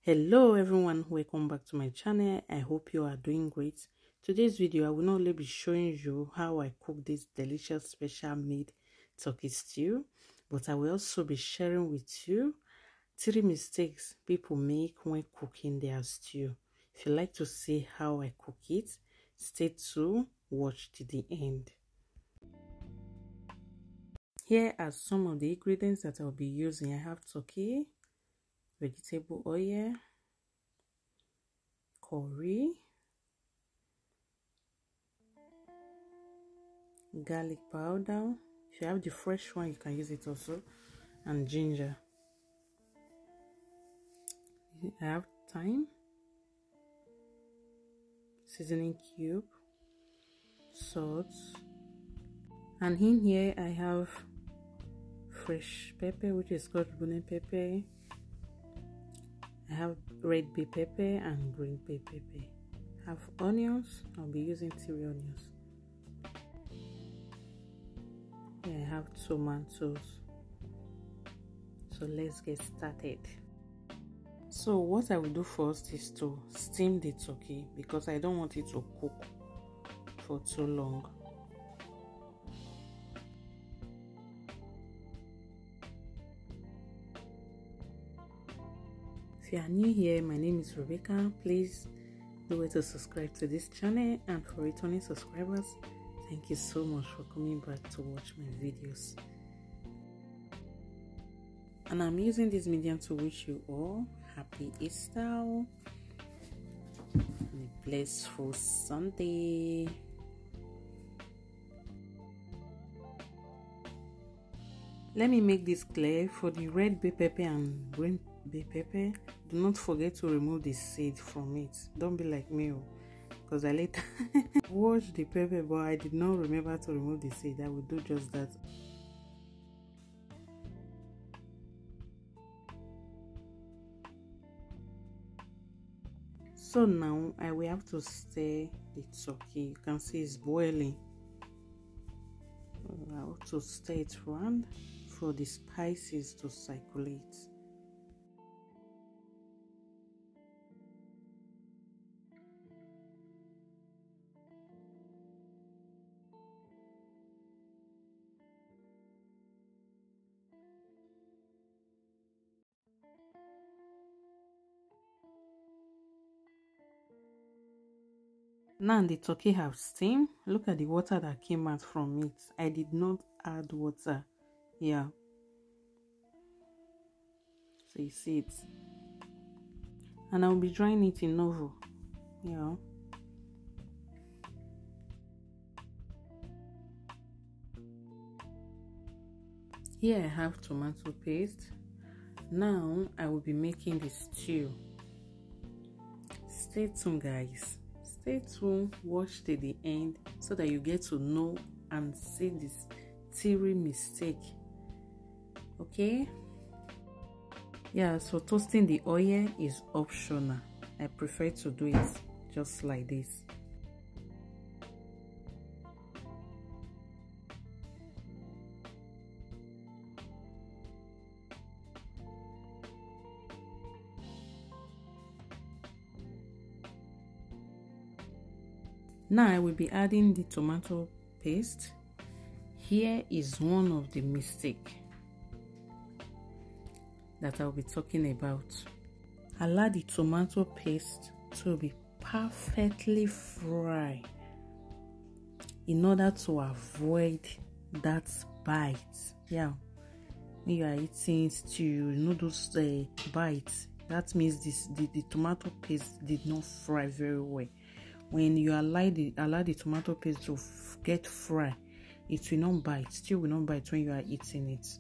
Hello everyone, welcome back to my channel. I hope you are doing great. Today's video I will not only be showing you how I cook this delicious special made turkey stew, but I will also be sharing with you 3 mistakes people make when cooking their stew. If you like to see how I cook it, stay tuned, watch to the end. Here are some of the ingredients that I'll be using. I have turkey, vegetable oil, curry, garlic powder. If you have the fresh one, you can use it also, and ginger. I have thyme, seasoning cube, salt, and in here I have fresh pepper, which is called bonnet pepper. I have red bell pepper and green bell pepper. I have onions. I'll be using 3 onions. Here I have tomatoes. So let's get started. So what I will do first is to steam the turkey because I don't want it to cook for too long. If you are new here, my name is Rebecca. Please do well to subscribe to this channel, and for returning subscribers, thank you so much for coming back to watch my videos. And I'm using this medium to wish you all happy Easter and a blissful Sunday. Let me make this clear. For the red bell pepper and green bell pepper, do not forget to remove the seed from it. Don't be like me, because I later washed the pepper, but I did not remember to remove the seed. I will do just that. So now I will have to stir the turkey. You can see it's boiling. I have to stir it around for the spices to circulate. Now the turkey have steam. Look at the water that came out from it. I did not add water. Yeah. So you see it. And I'll be drying it in oven. Yeah. Here I have tomato paste. Now I will be making the stew. Stay tuned, guys. Stay tuned, watch till the end so that you get to know and see this 3 mistake. Okay? Yeah, so toasting the oil is optional. I prefer to do it just like this. Now I will be adding the tomato paste. Here is one of the mistakes that I'll be talking about. Allow the tomato paste to be perfectly fried in order to avoid that bite. Yeah, when you are eating stew, you know those bites. That means the tomato paste did not fry very well. When you allow the tomato paste to get fried, it will not bite. Stew will not bite when you are eating it.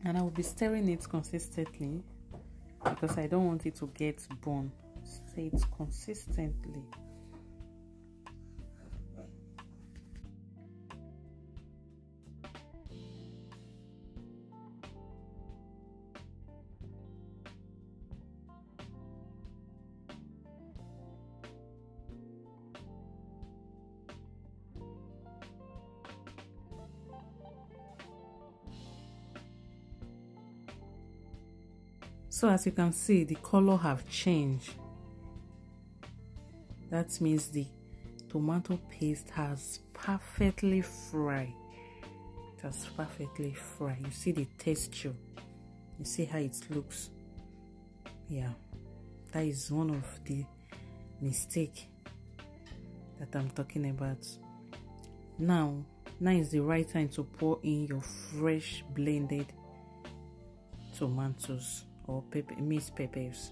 And I will be stirring it consistently because I don't want it to get burned. Stir it consistently. So as you can see, the color have changed. That means the tomato paste has perfectly fried. It has perfectly fried. You see the texture. You see how it looks. Yeah, that is one of the mistakes that I'm talking about. Now is the right time to pour in your fresh blended tomatoes or mixed peppers.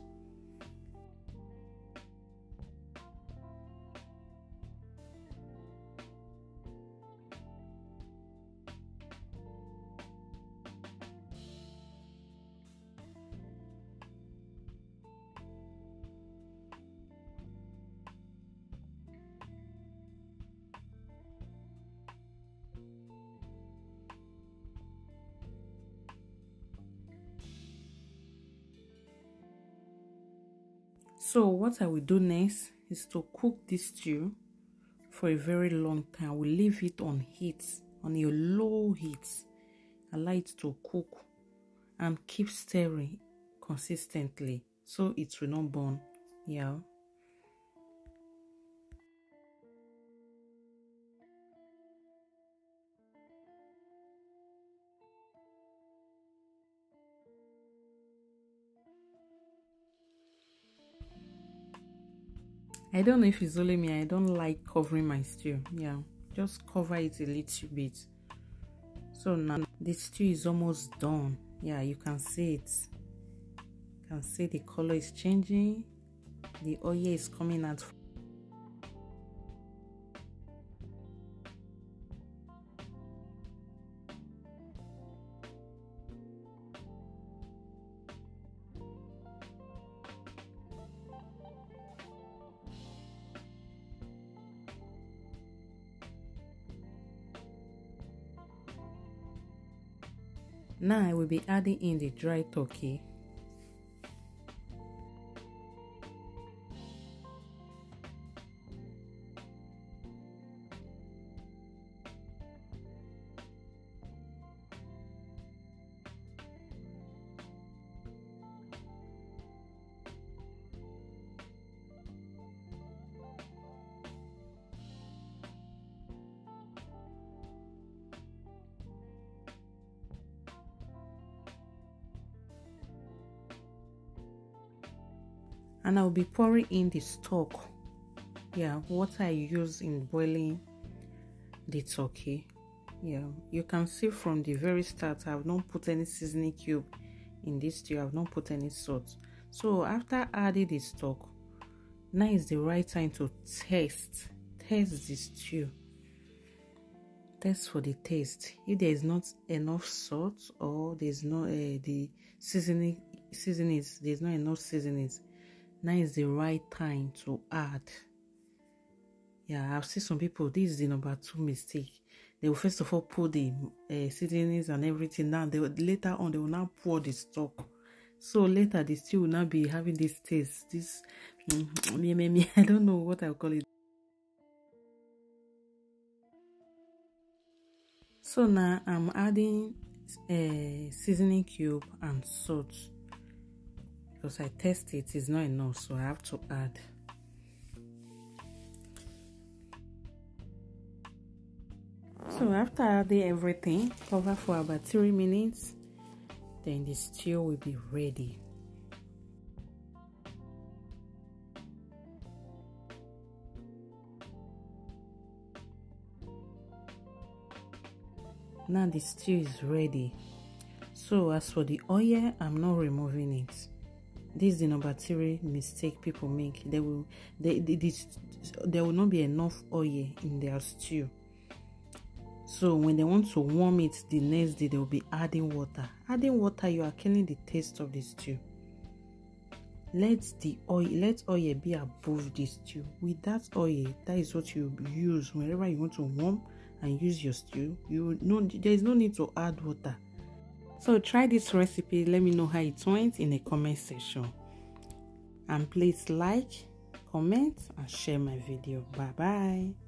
So what I will do next is to cook this stew for a very long time. I will leave it on heat, on a low heat. Allow it to cook and keep stirring consistently so it will not burn. Yeah. I don't know if it's only me. I don't like covering my stew. Yeah, just cover it a little bit. So now the stew is almost done. Yeah, you can see it. You can see the color is changing. The oil is coming out. Now I will be adding in the dry turkey. And I'll be pouring in the stock. Yeah, what I use in boiling the turkey. Yeah, you can see from the very start I have not put any seasoning cube in this stew. I have not put any salt. So after adding the stock, now is the right time to test the stew. Test for the taste. If there is not enough salt or there's no the seasonings, there's not enough seasonings, now is the right time to add. Yeah, I've seen some people, this is the number 2 mistake. They will first of all put the seasonings and everything. Now later on they will now pour the stock. So later the stew will now be having this taste. This I don't know what I'll call it. So now I'm adding seasoning cube and salt. Because I test it is not enough, so I have to add. So after adding everything, cover for about 3 minutes, then the stew will be ready. Now the stew is ready. So as for the oil, I'm not removing it. This is the number 3 mistake people make. There will not be enough oil in their stew. So when they want to warm it the next day, they will be adding water. Adding water, you are killing the taste of the stew. Let oil be above the stew. With that oil, that is what you use whenever you want to warm and use your stew. There is no need to add water. So try this recipe. Let me know how it went in the comment section. And please like, comment, and share my video. Bye bye.